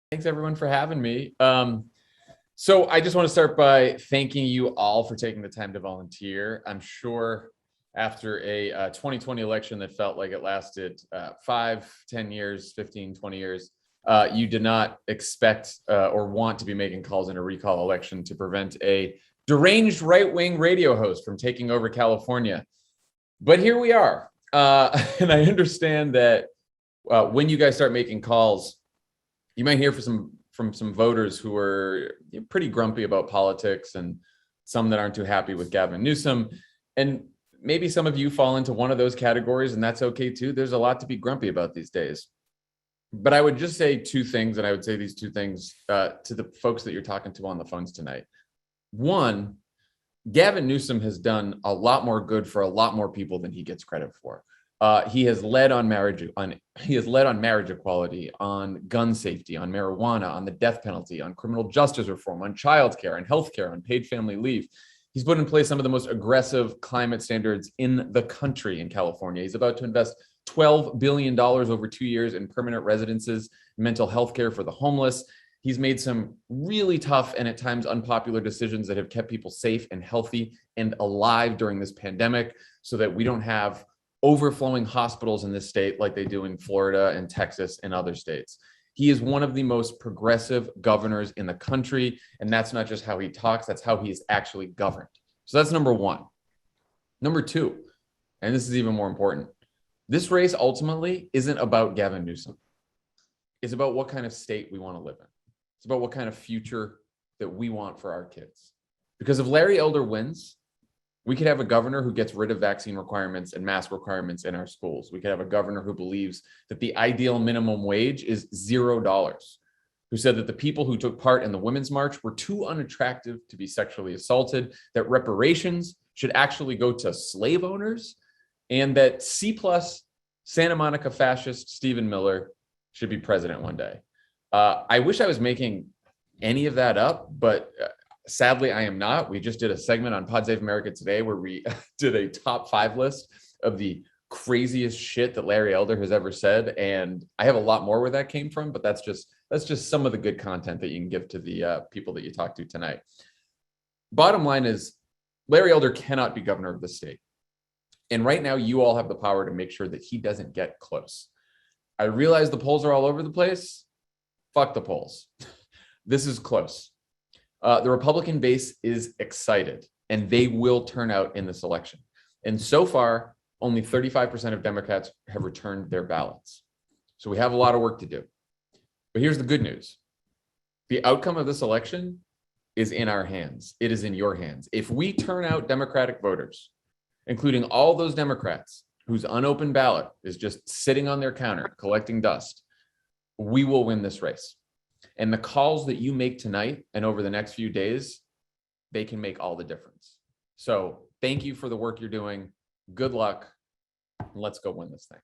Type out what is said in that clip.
Thanks everyone for having me. So I just want to start by thanking you all for taking the time to volunteer. I'm sure after a 2020 election that felt like it lasted 5, 10 years, 15, 20 years, you did not expect or want to be making calls in a recall election to prevent a deranged right-wing radio host from taking over California. But here we are. And I understand that when you guys start making calls, you might hear from some voters who are pretty grumpy about politics and some that aren't too happy with Gavin Newsom. And maybe some of you fall into one of those categories, and that's okay too. There's a lot to be grumpy about these days. But I would just say two things, and I would say these two things to the folks that you're talking to on the phones tonight. One, Gavin Newsom has done a lot more good for a lot more people than he gets credit for. He has led on marriage equality, on gun safety, on marijuana, on the death penalty, on criminal justice reform, on childcare, on healthcare, on paid family leave. He's put in place some of the most aggressive climate standards in the country in California. He's about to invest $12 billion over 2 years in permanent residences, mental health care for the homeless. He's made some really tough and at times unpopular decisions that have kept people safe and healthy and alive during this pandemic so that we don't have overflowing hospitals in this state like they do in Florida and Texas and other states. He is one of the most progressive governors in the country, and that's not just how he talks, that's how he is actually governed. So that's number one. Number two, and this is even more important, this race ultimately isn't about Gavin Newsom. It's about what kind of state we want to live in. It's about what kind of future that we want for our kids. Because if Larry Elder wins, we could have a governor who gets rid of vaccine requirements and mask requirements in our schools. We could have a governor who believes that the ideal minimum wage is $0, who said that the people who took part in the Women's March were too unattractive to be sexually assaulted, that reparations should actually go to slave owners, and that C+ Santa Monica fascist Stephen Miller should be president one day. I wish I was making any of that up, but sadly, I am not. We just did a segment on Pod Save America today where we did a top 5 list of the craziest shit that Larry Elder has ever said. And I have a lot more where that came from, but that's just some of the good content that you can give to the people that you talk to tonight. Bottom line is Larry Elder cannot be governor of the state. And right now you all have the power to make sure that he doesn't get close. I realize the polls are all over the place. Fuck the polls. This is close. The Republican base is excited, and they will turn out in this election. And so far, only 35% of Democrats have returned their ballots. So we have a lot of work to do. But here's the good news. The outcome of this election is in our hands. It is in your hands. If we turn out Democratic voters, including all those Democrats whose unopened ballot is just sitting on their counter collecting dust, we will win this race. And the calls that you make tonight and over the next few days, they can make all the difference. So thank you for the work you're doing. Good luck. And let's go win this thing.